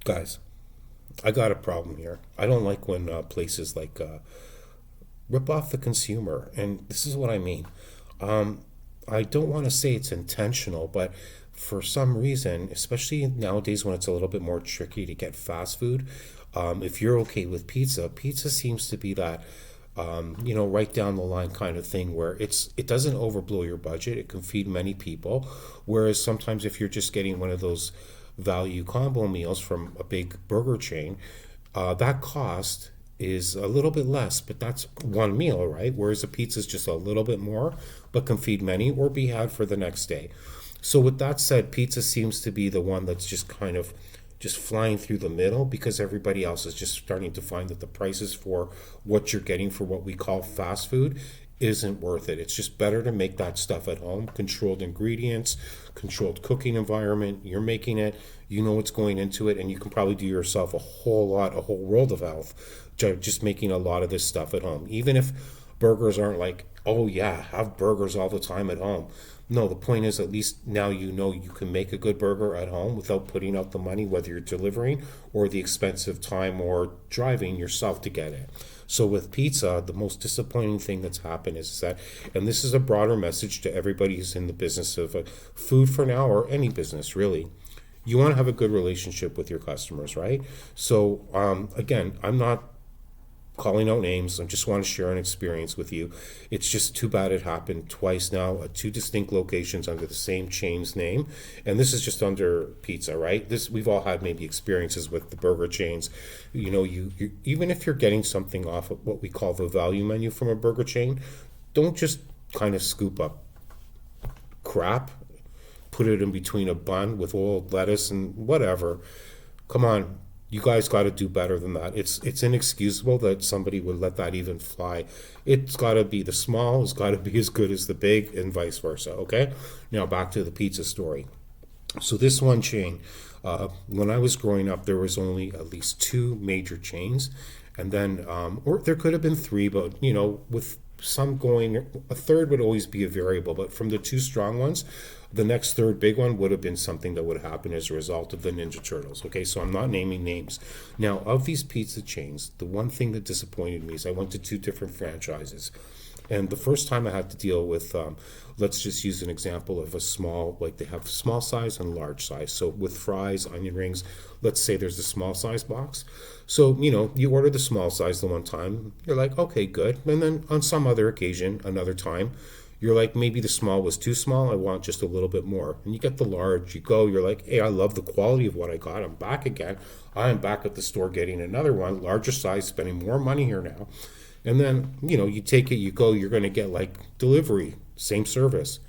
Guys, I got a problem here. I don't like when places rip off the consumer, and this is what I mean. Um, I don't want to say it's intentional, but for some reason, especially nowadays when it's a little bit more tricky to get fast food, if you're okay with pizza, pizza seems to be that right down the line kind of thing where it doesn't overblow your budget. It can feed many people. Whereas sometimes if you're just getting one of those value combo meals from a big burger chain, that cost is a little bit less, but that's one meal, right? Whereas a pizza is just a little bit more, but can feed many or be had for the next day. So with that said, pizza seems to be the one that's just kind of just flying through the middle because everybody else is just starting to find that the prices for what you're getting for what we call fast food isn't worth it. It's just better to make that stuff at home, controlled ingredients, controlled cooking environment. You're making it, you know what's going into it, and you can probably do yourself a whole world of health just making a lot of this stuff at home. Even if burgers aren't like, oh yeah, have burgers all the time at home. No, the point is at least now you know you can make a good burger at home without putting out the money, whether you're delivering or the expensive time or driving yourself to get it. So with pizza, the most disappointing thing that's happened is that, and this is a broader message to everybody who's in the business of food for now or any business really. You want to have a good relationship with your customers, right? So again, I'm not calling out names. I just want to share an experience with you. It's just too bad it happened twice now at two distinct locations under the same chain's name. And this is just under pizza, right? This we've all had maybe experiences with the burger chains. You even if you're getting something off of what we call the value menu from a burger chain, don't just kind of scoop up crap, put it in between a bun with old lettuce and whatever. Come on, you guys got to do better than that. It's inexcusable that somebody would let that even fly. It's got to be the small has got to be as good as the big, and vice versa. Okay, now back to the pizza story. So this one chain, when I was growing up, there was only at least two major chains, and then or there could have been three, but with some going, a third would always be a variable. But from the two strong ones, the next third big one would have been something that would happen as a result of the Ninja Turtles. Okay, so I'm not naming names. Now, of these pizza chains, the one thing that disappointed me is I went to two different franchises. And the first time I had to deal with, let's just use an example of a small, like they have small size and large size. So with fries, onion rings, let's say there's a small size box. So, you order the small size the one time, you're like, okay, good. And then on some other occasion, another time, you're like, maybe the small was too small. I want just a little bit more. And you get the large, you go, you're like, hey, I love the quality of what I got. I'm back again. I am back at the store getting another one, larger size, spending more money here now. And then, you take it, you go, you're going to get like delivery, same service.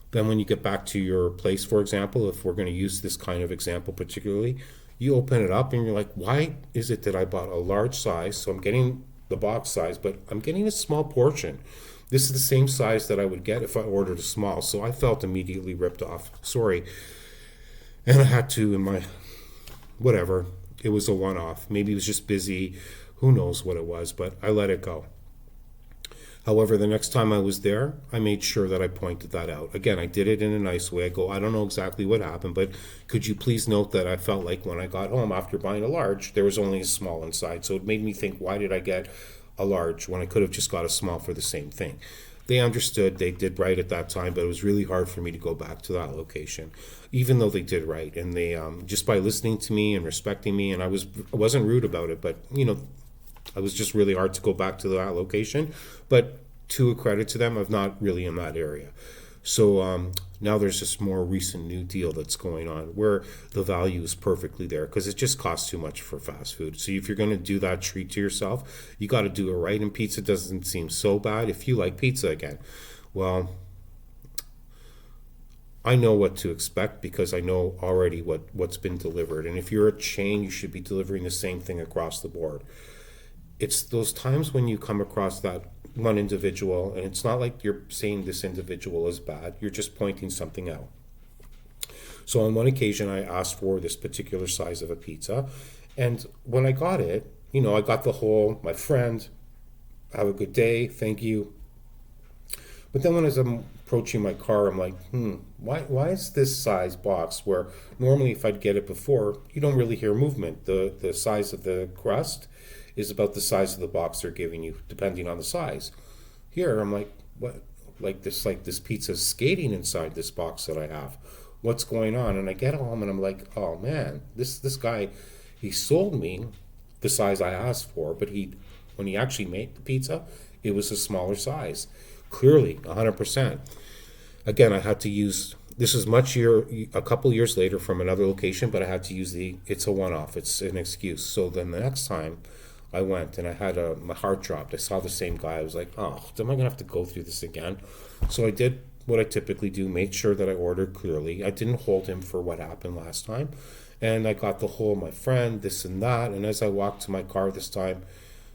Then when you get back to your place, for example, if we're going to use this kind of example particularly, you open it up and you're like, why is it that I bought a large size? So I'm getting the box size, but I'm getting a small portion. This is the same size that I would get if I ordered a small. So I felt immediately ripped off. Sorry. And I had to, in my, whatever, it was a one off. Maybe it was just busy. Who knows what it was, but I let it go. However, the next time I was there, I made sure that I pointed that out. Again, I did it in a nice way. I go, I don't know exactly what happened, but could you please note that I felt like when I got home after buying a large, there was only a small inside. So it made me think, why did I get a large when I could have just got a small for the same thing? They understood, they did right at that time, but it was really hard for me to go back to that location, even though they did right. And they, just by listening to me and respecting me, and I wasn't rude about it, but I was just really hard to go back to that location. But to a credit to them, I'm not really in that area. So now there's this more recent new deal that's going on where the value is perfectly there because it just costs too much for fast food. So if you're going to do that treat to yourself, you got to do it right. And pizza doesn't seem so bad if you like pizza again. Well, I know what to expect because I know already what's been delivered. And if you're a chain, you should be delivering the same thing across the board. It's those times when you come across that one individual, and it's not like you're saying this individual is bad, you're just pointing something out. So on one occasion, I asked for this particular size of a pizza, and when I got it, I got the whole, my friend, have a good day, thank you. But then when as I'm approaching my car, I'm like, why is this size box where normally if I'd get it before, you don't really hear movement. The size of the crust is about the size of the box they're giving you, depending on the size. Here, I'm like, what? Like this pizza skating inside this box that I have. What's going on? And I get home and I'm like, oh man, this guy, he sold me the size I asked for, but when he actually made the pizza, it was a smaller size. Clearly, 100%. Again, I had to use, this is a couple years later from another location, but I had to use it's a one-off, it's an excuse. So then the next time I went and I had my heart dropped. I saw the same guy. I was like, oh, am I going to have to go through this again? So I did what I typically do, made sure that I ordered clearly. I didn't hold him for what happened last time. And I got the whole, my friend, this and that. And as I walked to my car this time,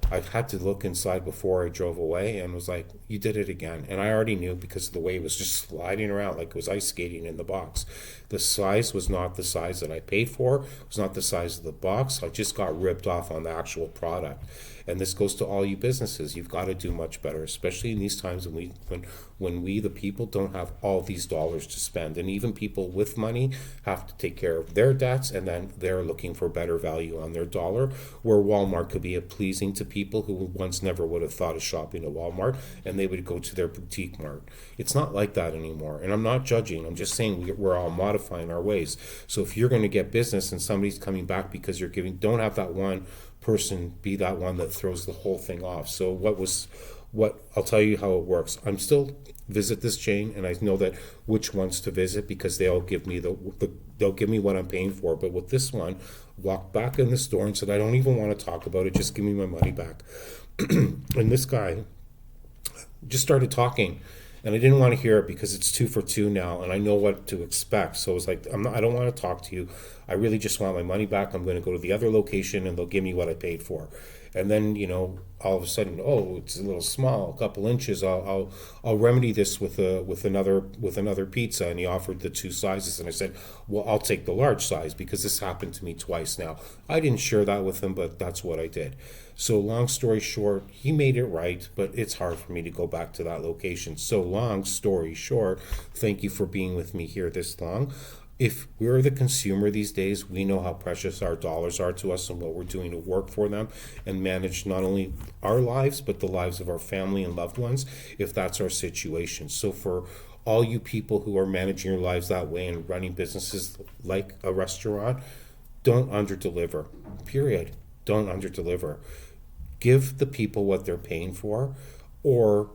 I had to look inside before I drove away and was like, you did it again. And I already knew because of the way it was just sliding around like it was ice skating in the box. The size was not the size that I paid for. It was not the size of the box. I just got ripped off on the actual product. And this goes to all you businesses. You've got to do much better, especially in these times when we, the people, don't have all these dollars to spend. And even people with money have to take care of their debts, and then they're looking for better value on their dollar, where Walmart could be pleasing to people who once never would have thought of shopping at Walmart, and they would go to their boutique mart. It's not like that anymore. And I'm not judging. I'm just saying we're all modifying our ways. So if you're going to get business and somebody's coming back because you're giving, don't have that one person be that one that throws the whole thing off. So what I'll tell you how it works. I'm still visit this chain, and I know that which ones to visit because they'll give me they'll give me what I'm paying for. But with this one, walked back in the store and said, I don't even want to talk about it, just give me my money back. And this guy just started talking, and I didn't want to hear it because it's 2 for 2 now, and I know what to expect. So it's like, I don't want to talk to you. I really just want my money back. I'm going to go to the other location, and they'll give me what I paid for. And then, all of a sudden, oh, it's a little small, a couple inches. I'll remedy this with another pizza. And he offered the 2 sizes, and I said, well, I'll take the large size because this happened to me twice now. I didn't share that with him, but that's what I did. So long story short, he made it right, but it's hard for me to go back to that location. So long story short, thank you for being with me here this long. If we're the consumer these days, we know how precious our dollars are to us and what we're doing to work for them and manage not only our lives, but the lives of our family and loved ones, if that's our situation. So for all you people who are managing your lives that way and running businesses like a restaurant, don't underdeliver, period. Don't underdeliver. Give the people what they're paying for, or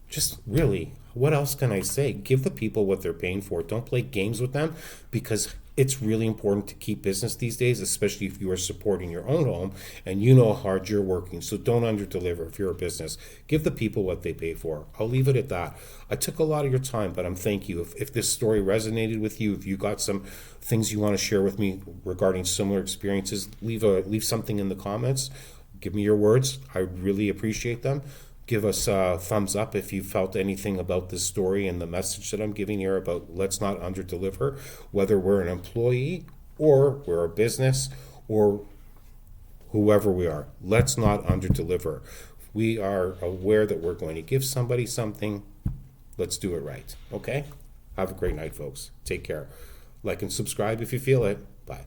just really, what else can I say? Give the people what they're paying for. Don't play games with them, because it's really important to keep business these days, especially if you are supporting your own home and you know how hard you're working. So don't underdeliver if you're a business. Give the people what they pay for. I'll leave it at that. I took a lot of your time, but thank you. If this story resonated with you, if you got some things you want to share with me regarding similar experiences, leave something in the comments. Give me your words. I really appreciate them. Give us a thumbs up if you felt anything about this story and the message that I'm giving here about let's not underdeliver, whether we're an employee or we're a business or whoever we are. Let's not underdeliver. We are aware that we're going to give somebody something. Let's do it right. Okay? Have a great night, folks. Take care. Like and subscribe if you feel it. Bye.